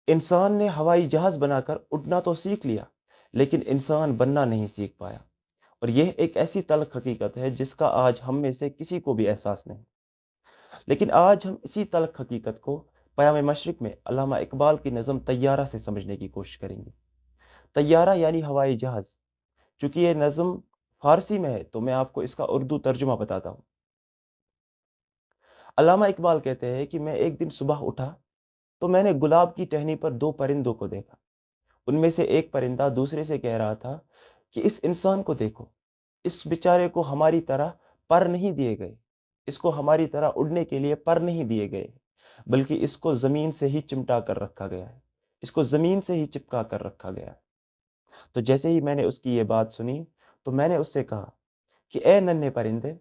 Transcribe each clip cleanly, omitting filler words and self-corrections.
انسان نے ہوائی جہاز بنا کر اڑنا تو سیکھ لیا، لیکن انسان بننا نہیں سیکھ پایا۔ اور یہ ایک ایسی تلخ حقیقت ہے جس کا آج ہم میں سے کسی کو بھی احساس نہیں۔ لیکن آج ہم اسی تلخ حقیقت کو پیام مشرق میں علامہ اقبال کی نظم طیارہ سے سمجھنے کی کوشش کریں گے۔ طیارہ یعنی ہوائی جہاز۔ چونکہ یہ نظم فارسی میں ہے تو میں آپ کو اس کا اردو ترجمہ بتاتا ہوں۔ علامہ اقبال کہتے ہیں کہ میں ایک دن صبح اٹھا تو میں نے گلاب کی ٹہنی پر دو پرندوں کو دیکھا۔ ان میں سے ایک پرندہ دوسرے سے کہہ رہا تھا کہ اس انسان کو دیکھو، اس بیچارے کو ہماری طرح پر نہیں دیے گئے، اس کو ہماری طرح اڑنے کے لیے پر نہیں دیے گئے، بلکہ اس کو زمین سے ہی چمٹا کر رکھا گیا ہے، اس کو زمین سے ہی چپکا کر رکھا گیا ہے۔ تو جیسے ہی میں نے اس کی یہ بات سنی تو میں نے اس سے کہا کہ اے ننھے پرندے،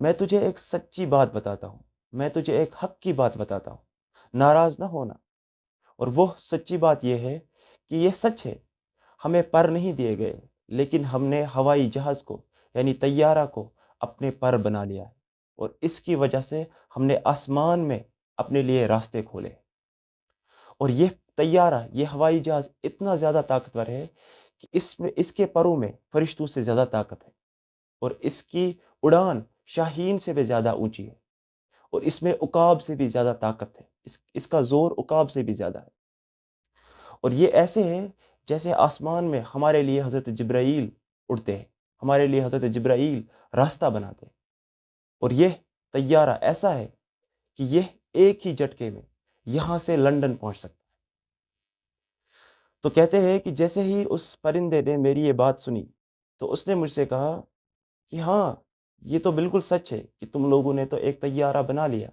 میں تجھے ایک سچی بات بتاتا ہوں، میں تجھے ایک حق کی بات بتاتا ہوں، ناراض نہ ہونا۔ اور وہ سچی بات یہ ہے کہ یہ سچ ہے، ہمیں پر نہیں دیے گئے، لیکن ہم نے ہوائی جہاز کو یعنی طیارہ کو اپنے پر بنا لیا ہے، اور اس کی وجہ سے ہم نے آسمان میں اپنے لیے راستے کھولے۔ اور یہ طیارہ، یہ ہوائی جہاز اتنا زیادہ طاقتور ہے کہ اس کے پروں میں فرشتوں سے زیادہ طاقت ہے، اور اس کی اڑان شاہین سے بھی زیادہ اونچی ہے، اور اس میں عقاب سے بھی زیادہ طاقت ہے، اس کا زور عقاب سے بھی زیادہ ہے۔ اور یہ ایسے ہے جیسے آسمان میں ہمارے لیے حضرت جبرائیل اڑتے ہیں، ہمارے لیے حضرت جبرائیل راستہ بناتے ہیں۔ اور یہ طیارہ ایسا ہے کہ یہ ایک ہی جھٹکے میں یہاں سے لندن پہنچ سکتا ہے۔ تو کہتے ہیں کہ جیسے ہی اس پرندے نے میری یہ بات سنی تو اس نے مجھ سے کہا کہ ہاں، یہ تو بالکل سچ ہے کہ تم لوگوں نے تو ایک طیارہ بنا لیا،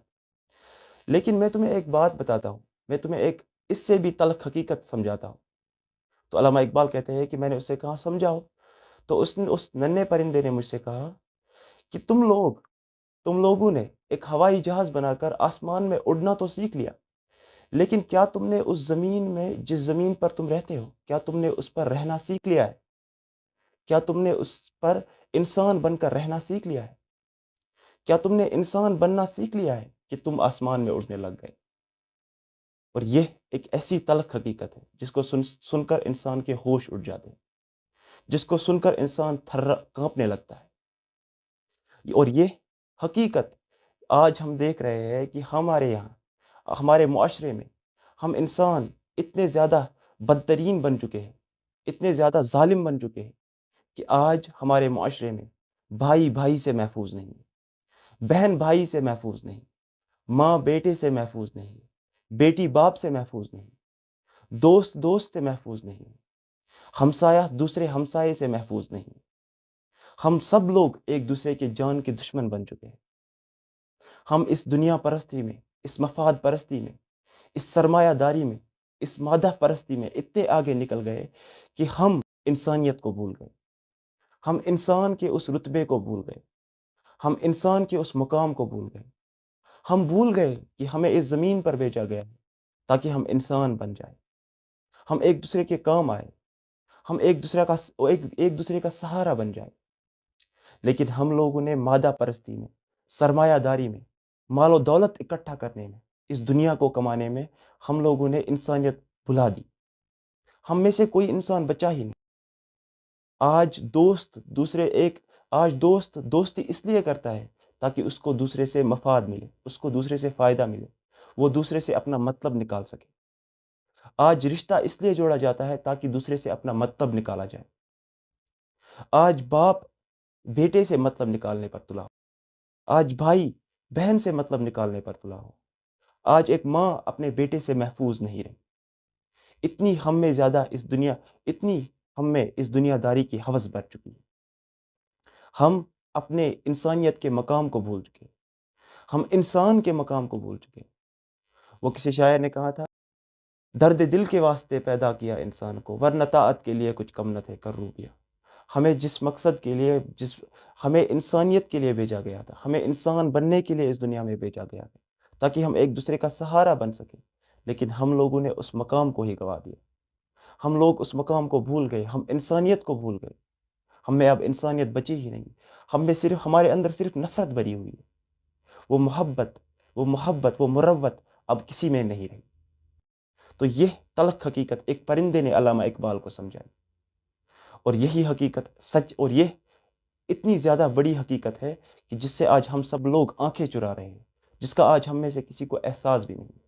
لیکن میں تمہیں ایک بات بتاتا ہوں، میں تمہیں ایک اس سے بھی تلخ حقیقت سمجھاتا ہوں۔ تو علامہ اقبال کہتے ہیں کہ میں نے اس سے کہا سمجھاؤ۔ تو اس ننھے پرندے نے مجھ سے کہا کہ تم لوگوں نے ایک ہوائی جہاز بنا کر آسمان میں اڑنا تو سیکھ لیا، لیکن کیا تم نے اس زمین میں، جس زمین پر تم رہتے ہو، کیا تم نے اس پر رہنا سیکھ لیا ہے؟ کیا تم نے اس پر انسان بن کر رہنا سیکھ لیا ہے؟ کیا تم نے انسان بننا سیکھ لیا ہے کہ تم آسمان میں اڑنے لگ گئے؟ اور یہ ایک ایسی تلخ حقیقت ہے جس کو سن کر انسان کے ہوش اڑ جاتے ہیں، جس کو سن کر انسان کانپنے لگتا ہے۔ اور یہ حقیقت آج ہم دیکھ رہے ہیں کہ ہمارے یہاں، ہمارے معاشرے میں ہم انسان اتنے زیادہ بدترین بن چکے ہیں، اتنے زیادہ ظالم بن چکے ہیں کہ آج ہمارے معاشرے میں بھائی بھائی سے محفوظ نہیں ہے، بہن بھائی سے محفوظ نہیں، ماں بیٹے سے محفوظ نہیں، بیٹی باپ سے محفوظ نہیں، دوست دوست سے محفوظ نہیں، ہمسایہ دوسرے ہمسائے سے محفوظ نہیں۔ ہم سب لوگ ایک دوسرے کے جان کے دشمن بن چکے ہیں۔ ہم اس دنیا پرستی میں، اس مفاد پرستی میں، اس سرمایہ داری میں، اس مادہ پرستی میں اتنے آگے نکل گئے کہ ہم انسانیت کو بھول گئے، ہم انسان کے اس رتبے کو بھول گئے، ہم انسان کے اس مقام کو بھول گئے۔ ہم بھول گئے کہ ہمیں اس زمین پر بھیجا گیا ہے تاکہ ہم انسان بن جائیں، ہم ایک دوسرے کے کام آئے، ہم ایک دوسرے کا سہارا بن جائیں۔ لیکن ہم لوگوں نے مادہ پرستی میں، سرمایہ داری میں، مال و دولت اکٹھا کرنے میں، اس دنیا کو کمانے میں ہم لوگوں نے انسانیت بھلا دی۔ ہم میں سے کوئی انسان بچا ہی نہیں۔ آج دوست دوستی اس لیے کرتا ہے تاکہ اس کو دوسرے سے مفاد ملے، اس کو دوسرے سے فائدہ ملے، وہ دوسرے سے اپنا مطلب نکال سکے۔ آج رشتہ اس لیے جوڑا جاتا ہے تاکہ دوسرے سے اپنا مطلب نکالا جائے۔ آج باپ بیٹے سے مطلب نکالنے پر تلا ہو، آج بھائی بہن سے مطلب نکالنے پر تلا ہو، آج ایک ماں اپنے بیٹے سے محفوظ نہیں رہی۔ اتنی ہم میں اس دنیا داری کی ہوس بڑھ چکی ہے۔ ہم اپنے انسانیت کے مقام کو بھول چکے، ہم انسان کے مقام کو بھول چکے۔ وہ کسی شاعر نے کہا تھا، درد دل کے واسطے پیدا کیا انسان کو، ورنہ طاعت کے لیے کچھ کم نہ تھے کر روبیا۔ ہمیں جس مقصد کے لیے، ہمیں انسانیت کے لیے بھیجا گیا تھا، ہمیں انسان بننے کے لیے اس دنیا میں بھیجا گیا تھا تاکہ ہم ایک دوسرے کا سہارا بن سکیں، لیکن ہم لوگوں نے اس مقام کو ہی گوا دیا۔ ہم لوگ اس مقام کو بھول گئے، ہم انسانیت کو بھول گئے۔ ہم میں اب انسانیت بچی ہی نہیں، ہمارے اندر صرف نفرت بھری ہوئی ہے۔ وہ محبت، وہ مروت اب کسی میں نہیں رہی۔ تو یہ تلخ حقیقت ایک پرندے نے علامہ اقبال کو سمجھائی، اور یہی حقیقت سچ، اور یہ اتنی زیادہ بڑی حقیقت ہے کہ جس سے آج ہم سب لوگ آنکھیں چرا رہے ہیں، جس کا آج ہم میں سے کسی کو احساس بھی نہیں۔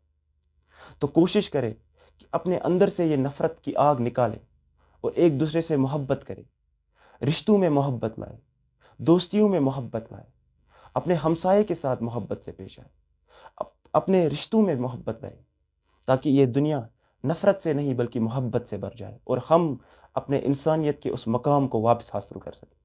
تو کوشش کرے کہ اپنے اندر سے یہ نفرت کی آگ نکالے اور ایک دوسرے سے محبت کرے، رشتوں میں محبت لائے، دوستیوں میں محبت لائے، اپنے ہمسائے کے ساتھ محبت سے پیش آئے، اپنے رشتوں میں محبت لائے، تاکہ یہ دنیا نفرت سے نہیں بلکہ محبت سے بھر جائے اور ہم اپنے انسانیت کے اس مقام کو واپس حاصل کر سکیں۔